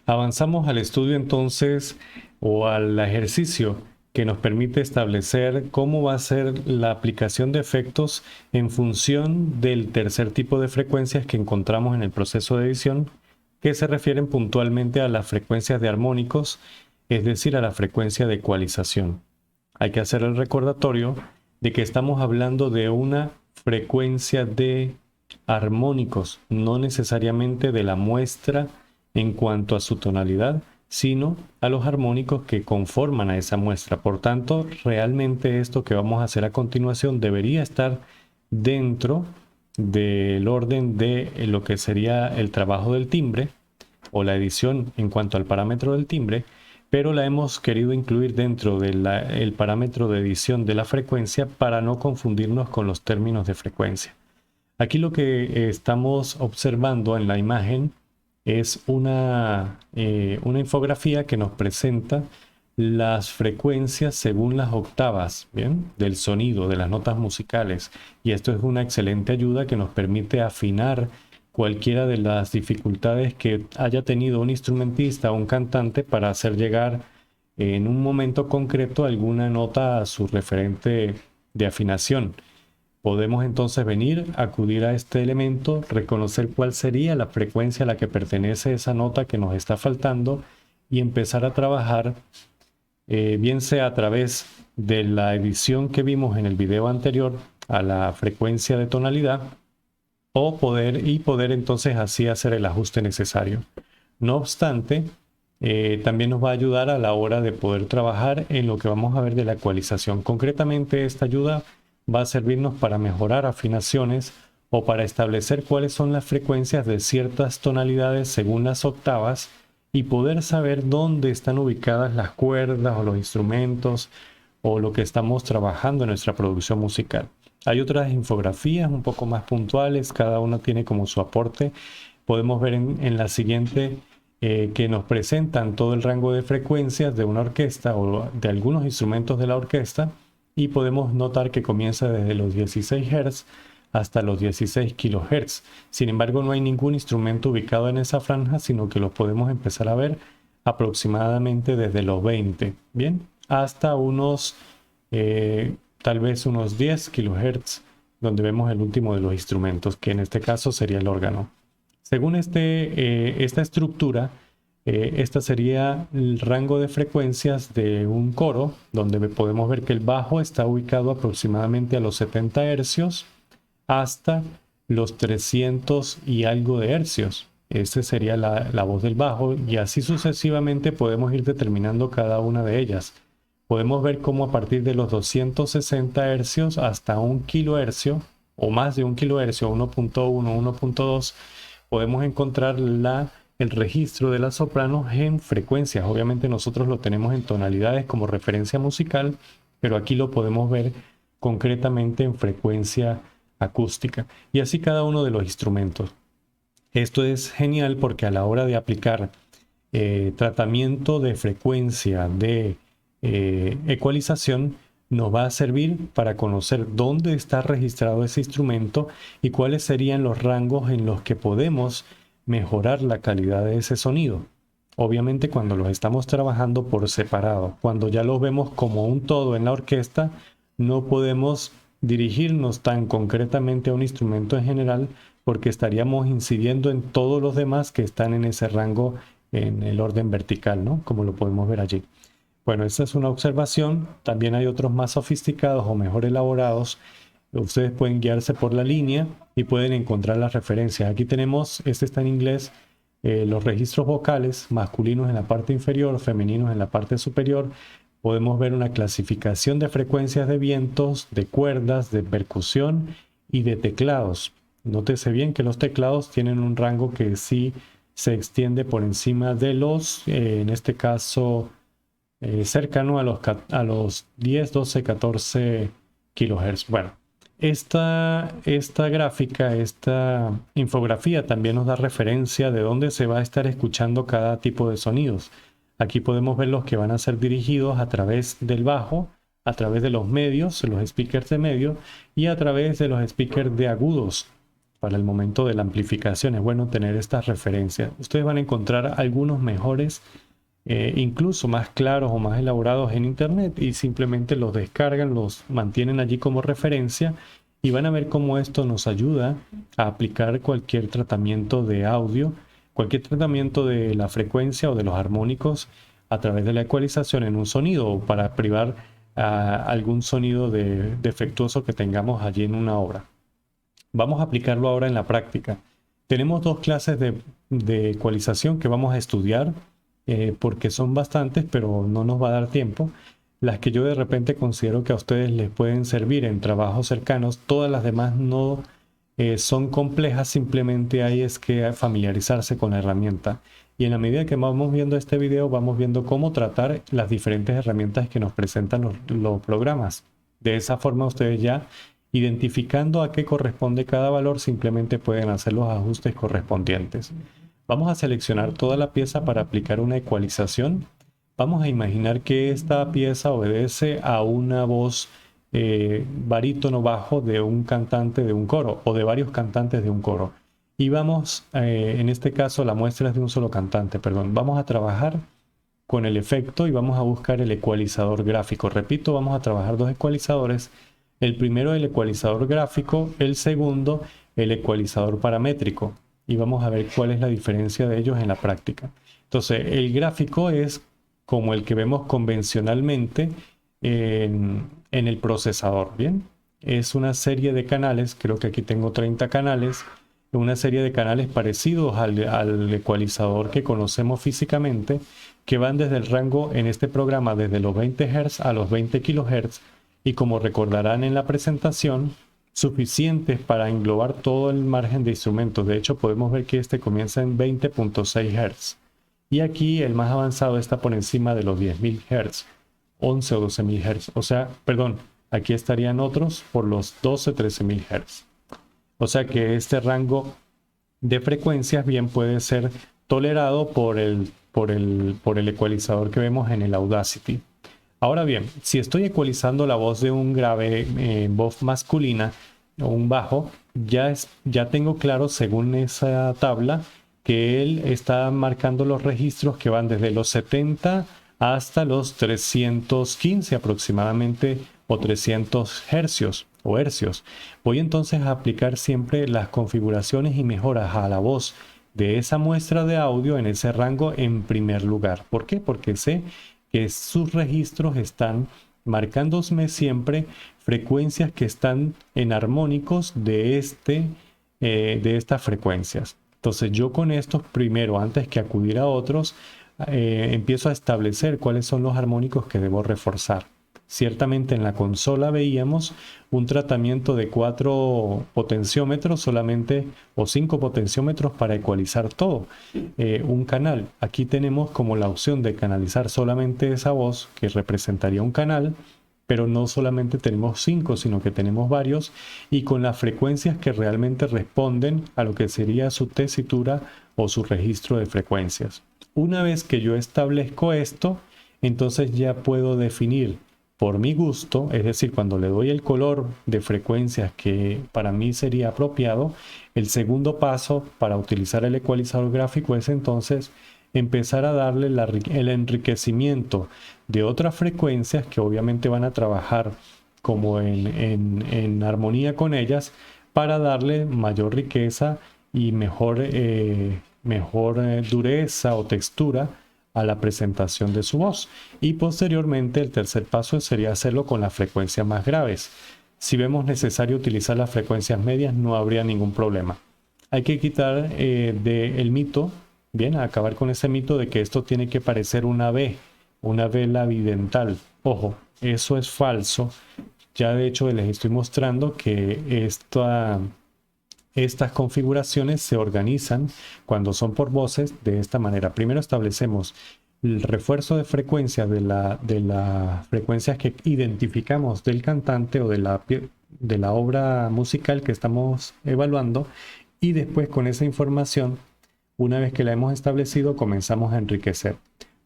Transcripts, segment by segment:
Avanzamos al estudio entonces o al ejercicio que nos permite establecer cómo va a ser la aplicación de efectos en función del tercer tipo de frecuencias que encontramos en el proceso de edición, que se refieren puntualmente a las frecuencias de armónicos, es decir, a la frecuencia de ecualización. Hay que hacer el recordatorio de que estamos hablando de una frecuencia de armónicos, no necesariamente de la muestra en cuanto a su tonalidad, sino a los armónicos que conforman a esa muestra. Por tanto, realmente esto que vamos a hacer a continuación debería estar dentro del orden de lo que sería el trabajo del timbre o la edición en cuanto al parámetro del timbre, pero la hemos querido incluir dentro del parámetro de edición de la frecuencia para no confundirnos con los términos de frecuencia. Aquí lo que estamos observando en la imagen es una infografía que nos presenta las frecuencias según las octavas, ¿bien? Del sonido, de las notas musicales. Y esto es una excelente ayuda que nos permite afinar cualquiera de las dificultades que haya tenido un instrumentista o un cantante para hacer llegar en un momento concreto alguna nota a su referente de afinación. Podemos entonces venir, acudir a este elemento, reconocer cuál sería la frecuencia a la que pertenece esa nota que nos está faltando y empezar a trabajar, bien sea a través de la edición que vimos en el video anterior a la frecuencia de tonalidad, o poder entonces así hacer el ajuste necesario. No obstante, también nos va a ayudar a la hora de poder trabajar en lo que vamos a ver de la ecualización. Concretamente, esta ayuda va a servirnos para mejorar afinaciones o para establecer cuáles son las frecuencias de ciertas tonalidades según las octavas y poder saber dónde están ubicadas las cuerdas o los instrumentos o lo que estamos trabajando en nuestra producción musical. Hay otras infografías un poco más puntuales, cada una tiene como su aporte. Podemos ver en la siguiente que nos presentan todo el rango de frecuencias de una orquesta o de algunos instrumentos de la orquesta, y podemos notar que comienza desde los 16 Hz hasta los 16 kHz. Sin embargo, no hay ningún instrumento ubicado en esa franja, sino que los podemos empezar a ver aproximadamente desde los 20, ¿bien? Hasta unos, tal vez unos 10 kHz, donde vemos el último de los instrumentos, que en este caso sería el órgano. Según esta estructura, esta sería el rango de frecuencias de un coro, donde podemos ver que el bajo está ubicado aproximadamente a los 70 hercios hasta los 300 y algo de hercios. Esta sería la voz del bajo, y así sucesivamente podemos ir determinando cada una de ellas. Podemos ver cómo a partir de los 260 hercios hasta 1 kilohercio o más de 1 kilohercio, 1.1, 1.2, podemos encontrar el registro de la soprano en frecuencias. Obviamente nosotros lo tenemos en tonalidades como referencia musical, pero aquí lo podemos ver concretamente en frecuencia acústica, y así cada uno de los instrumentos. Esto es genial porque a la hora de aplicar tratamiento de frecuencia de ecualización, nos va a servir para conocer dónde está registrado ese instrumento y cuáles serían los rangos en los que podemos mejorar la calidad de ese sonido. Obviamente cuando los estamos trabajando por separado, cuando ya los vemos como un todo en la orquesta, no podemos dirigirnos tan concretamente a un instrumento en general, porque estaríamos incidiendo en todos los demás que están en ese rango en el orden vertical, ¿no? Como lo podemos ver allí. Bueno, esta es una observación. También hay otros más sofisticados o mejor elaborados. Ustedes pueden guiarse por la línea y pueden encontrar las referencias. Aquí tenemos, este está en inglés, los registros vocales, masculinos en la parte inferior, femeninos en la parte superior. Podemos ver una clasificación de frecuencias de vientos, de cuerdas, de percusión y de teclados. Nótese bien que los teclados tienen un rango que sí se extiende por encima de los, en este caso, cercano a los 10, 12, 14 kHz. Bueno, esta gráfica, esta infografía también nos da referencia de dónde se va a estar escuchando cada tipo de sonidos. Aquí podemos ver los que van a ser dirigidos a través del bajo, a través de los medios, los speakers de medio, y a través de los speakers de agudos. para el momento de la amplificación. Es bueno tener estas referencias. Ustedes van a encontrar algunos mejores, incluso más claros o más elaborados en internet, y simplemente los descargan, los mantienen allí como referencia y van a ver cómo esto nos ayuda a aplicar cualquier tratamiento de audio, cualquier tratamiento de la frecuencia o de los armónicos a través de la ecualización en un sonido, o para privar algún sonido defectuoso que tengamos allí en una obra. Vamos a aplicarlo ahora en la práctica. Tenemos dos clases de ecualización que vamos a estudiar, porque son bastantes, pero no nos va a dar tiempo. Las que yo de repente considero que a ustedes les pueden servir en trabajos cercanos. Todas las demás no son complejas, simplemente hay es que familiarizarse con la herramienta. Y en la medida que vamos viendo este video, vamos viendo cómo tratar las diferentes herramientas que nos presentan los programas. De esa forma ustedes ya, identificando a qué corresponde cada valor, simplemente pueden hacer los ajustes correspondientes. Vamos a seleccionar toda la pieza para aplicar una ecualización. Vamos a imaginar que esta pieza obedece a una voz barítono bajo de un cantante de un coro, o de varios cantantes de un coro. Y vamos, en este caso la muestra es de un solo cantante, perdón. Vamos a trabajar con el efecto y vamos a buscar el ecualizador gráfico. Repito, vamos a trabajar dos ecualizadores. El primero, el ecualizador gráfico; el segundo, el ecualizador paramétrico. Y vamos a ver cuál es la diferencia de ellos en la práctica. Entonces, el gráfico es como el que vemos convencionalmente en el procesador, ¿bien? Es una serie de canales, creo que aquí tengo 30 canales, una serie de canales parecidos al ecualizador que conocemos físicamente, que van desde el rango en este programa desde los 20 Hz a los 20 kHz, y como recordarán en la presentación, suficientes para englobar todo el margen de instrumentos. De hecho, podemos ver que este comienza en 20.6 Hz. Y aquí el más avanzado está por encima de los 10.000 Hz, 11 o 12.000 Hz. O sea, perdón, aquí estarían otros por los 12, 13.000 Hz. O sea que este rango de frecuencias bien puede ser tolerado por el ecualizador que vemos en el Audacity. Ahora bien, si estoy ecualizando la voz de un grave, voz masculina o un bajo, ya tengo claro, según esa tabla, que él está marcando los registros que van desde los 70 hasta los 315 aproximadamente, o 300 hercios o hercios. Voy entonces a aplicar siempre las configuraciones y mejoras a la voz de esa muestra de audio en ese rango en primer lugar. ¿Por qué? Porque sé que sus registros están marcándome siempre frecuencias que están en armónicos de estas frecuencias. Entonces yo con estos, primero, antes que acudir a otros, empiezo a establecer cuáles son los armónicos que debo reforzar. Ciertamente en la consola veíamos un tratamiento de 4 potenciómetros solamente, o 5 potenciómetros para ecualizar todo un canal. Aquí tenemos como la opción de canalizar solamente esa voz, que representaría un canal, pero no solamente tenemos 5, sino que tenemos varios, y con las frecuencias que realmente responden a lo que sería su tesitura o su registro de frecuencias. Una vez que yo establezco esto, entonces ya puedo definir por mi gusto, es decir, cuando le doy el color de frecuencias que para mí sería apropiado. El segundo paso para utilizar el ecualizador gráfico es entonces empezar a darle el enriquecimiento de otras frecuencias que obviamente van a trabajar como en armonía con ellas, para darle mayor riqueza y mejor dureza o textura a la presentación de su voz. Y posteriormente el tercer paso sería hacerlo con las frecuencias más graves. Si vemos necesario utilizar las frecuencias medias, no habría ningún problema. Hay que quitar el mito, bien, acabar con ese mito de que esto tiene que parecer una vela bidental. Ojo, eso es falso. Ya de hecho les estoy mostrando que estas configuraciones se organizan cuando son por voces de esta manera. Primero establecemos el refuerzo de frecuencia de las frecuencias que identificamos del cantante o de la obra musical que estamos evaluando, y después con esa información, una vez que la hemos establecido, comenzamos a enriquecer.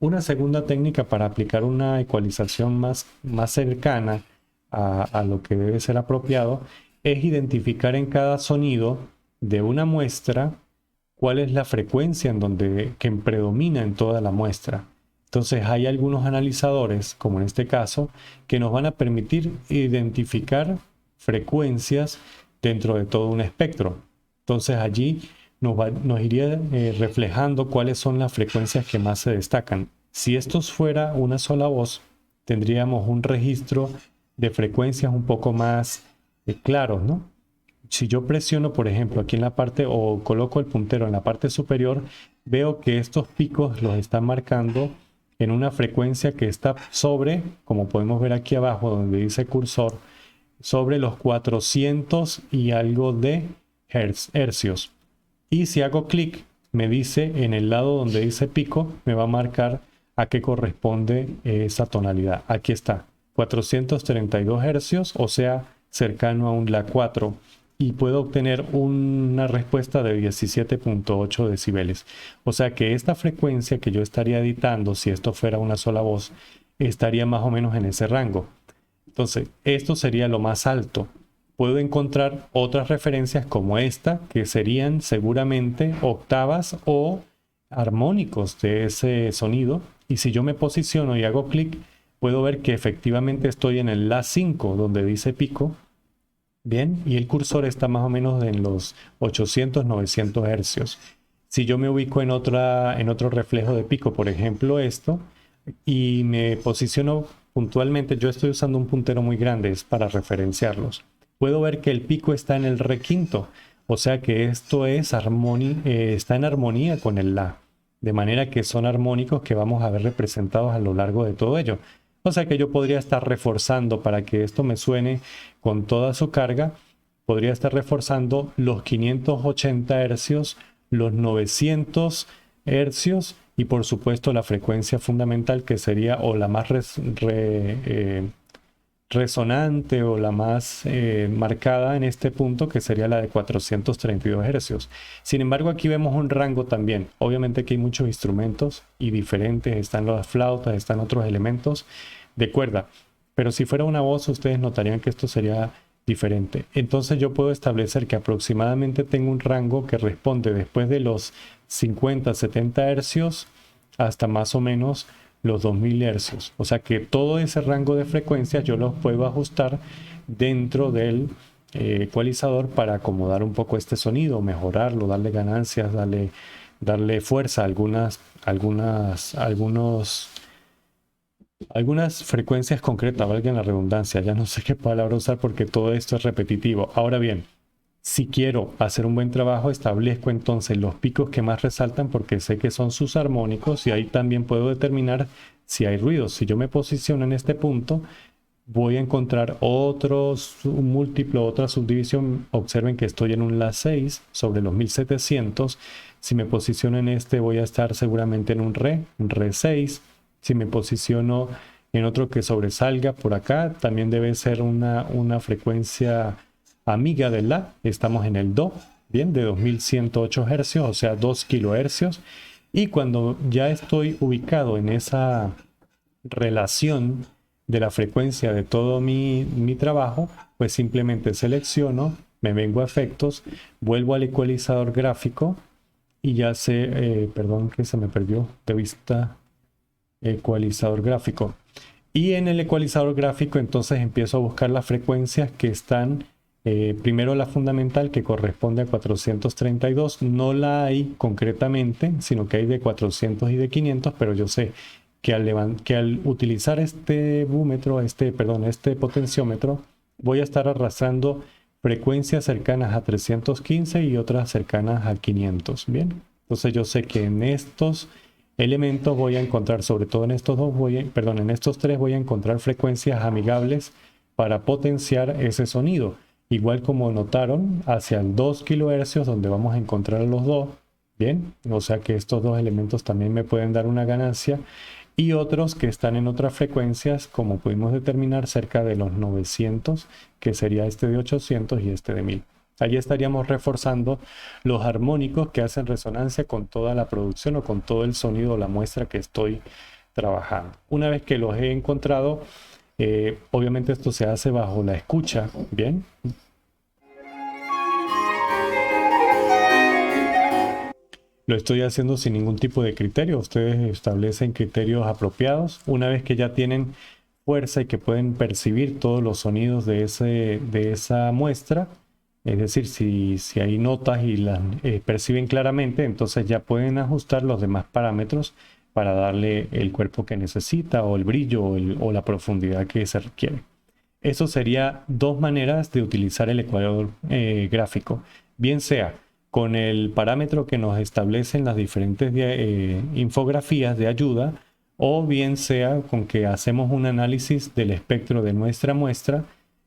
Una segunda técnica para aplicar una ecualización más cercana a lo que debe ser apropiado es identificar en cada sonido de una muestra, cuál es la frecuencia que predomina en toda la muestra. Entonces hay algunos analizadores, como en este caso, que nos van a permitir identificar frecuencias dentro de todo un espectro. Entonces allí nos iría reflejando cuáles son las frecuencias que más se destacan. Si esto fuera una sola voz, tendríamos un registro de frecuencias un poco más claros, ¿no? Si yo presiono, por ejemplo, aquí en la parte o coloco el puntero en la parte superior, veo que estos picos los están marcando en una frecuencia que está sobre, como podemos ver aquí abajo donde dice cursor, sobre los 400 y algo de hercios. Y si hago clic, me dice en el lado donde dice pico, me va a marcar a qué corresponde esa tonalidad. Aquí está, 432 hercios, o sea, cercano a un La 4. Y puedo obtener una respuesta de 17.8 decibeles. O sea que esta frecuencia que yo estaría editando, si esto fuera una sola voz, estaría más o menos en ese rango. Entonces, esto sería lo más alto. Puedo encontrar otras referencias como esta, que serían seguramente octavas o armónicos de ese sonido. Y si yo me posiciono y hago clic, puedo ver que efectivamente estoy en el La 5, donde dice pico. Bien, y el cursor está más o menos en los 800, 900 hercios. Si yo me ubico en otro reflejo de pico, por ejemplo esto, y me posiciono puntualmente, yo estoy usando un puntero muy grande, es para referenciarlos. Puedo ver que el pico está en el re quinto, o sea que esto está en armonía con el La, de manera que son armónicos que vamos a ver representados a lo largo de todo ello. O sea que yo podría estar reforzando para que esto me suene con toda su carga, podría estar reforzando los 580 hercios, los 900 hercios y por supuesto la frecuencia fundamental que sería o la más resonante o la más marcada en este punto, que sería la de 432 hercios. Sin embargo, aquí vemos un rango también. Obviamente que hay muchos instrumentos y diferentes, están las flautas, están otros elementos de cuerda, pero si fuera una voz ustedes notarían que esto sería diferente. Entonces yo puedo establecer que aproximadamente tengo un rango que responde después de los 50, 70 hercios hasta más o menos los 2000 hercios. O sea que todo ese rango de frecuencias yo los puedo ajustar dentro del ecualizador para acomodar un poco este sonido, mejorarlo, darle ganancias, darle fuerza a algunas frecuencias concretas, valga la redundancia. Ya no sé qué palabra usar porque todo esto es repetitivo. Ahora bien, si quiero hacer un buen trabajo, establezco entonces los picos que más resaltan porque sé que son sus armónicos y ahí también puedo determinar si hay ruidos. Si yo me posiciono en este punto, voy a encontrar un múltiplo, otra subdivisión. Observen que estoy en un La 6 sobre los 1700. Si me posiciono en este, voy a estar seguramente en un Re 6. Si me posiciono en otro que sobresalga por acá, también debe ser una frecuencia amiga del La. Estamos en el Do, bien, de 2108 hercios, o sea, 2 kilohercios. Y cuando ya estoy ubicado en esa relación de la frecuencia de todo mi trabajo, pues simplemente selecciono, me vengo a efectos, vuelvo al ecualizador gráfico y ya sé, perdón que se me perdió de vista, ecualizador gráfico. Y en el ecualizador gráfico entonces empiezo a buscar las frecuencias que están, primero la fundamental que corresponde a 432, no la hay concretamente, sino que hay de 400 y de 500, pero yo sé que al utilizar este búmetro, este potenciómetro, voy a estar arrastrando frecuencias cercanas a 315 y otras cercanas a 500. Bien, entonces yo sé que en estos elementos voy a encontrar, sobre todo en estos en estos tres voy a encontrar frecuencias amigables para potenciar ese sonido. Igual como notaron, hacia el 2 kHz donde vamos a encontrar los dos. Bien, o sea que estos dos elementos también me pueden dar una ganancia y otros que están en otras frecuencias, como pudimos determinar, cerca de los 900, que sería este de 800 y este de 1000. Allí estaríamos reforzando los armónicos que hacen resonancia con toda la producción o con todo el sonido o la muestra que estoy trabajando. Una vez que los he encontrado, obviamente esto se hace bajo la escucha, ¿bien? Lo estoy haciendo sin ningún tipo de criterio. Ustedes establecen criterios apropiados. Una vez que ya tienen fuerza y que pueden percibir todos los sonidos de esa muestra, es decir, si hay notas y las perciben claramente, entonces ya pueden ajustar los demás parámetros para darle el cuerpo que necesita o el brillo o la profundidad que se requiere. Eso sería dos maneras de utilizar el ecuador gráfico, bien sea con el parámetro que nos establecen las diferentes infografías de ayuda, o bien sea con que hacemos un análisis del espectro de nuestra muestra,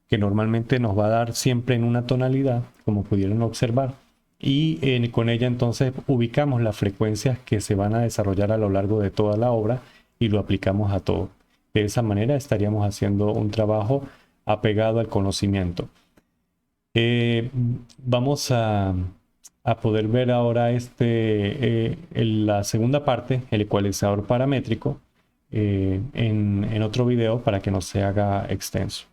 que normalmente nos va a dar siempre en una tonalidad, como pudieron observar, y con ella entonces ubicamos las frecuencias que se van a desarrollar a lo largo de toda la obra y lo aplicamos a todo. De esa manera estaríamos haciendo un trabajo apegado al conocimiento. Vamos a poder ver ahora la segunda parte, el ecualizador paramétrico, en otro video para que no se haga extenso.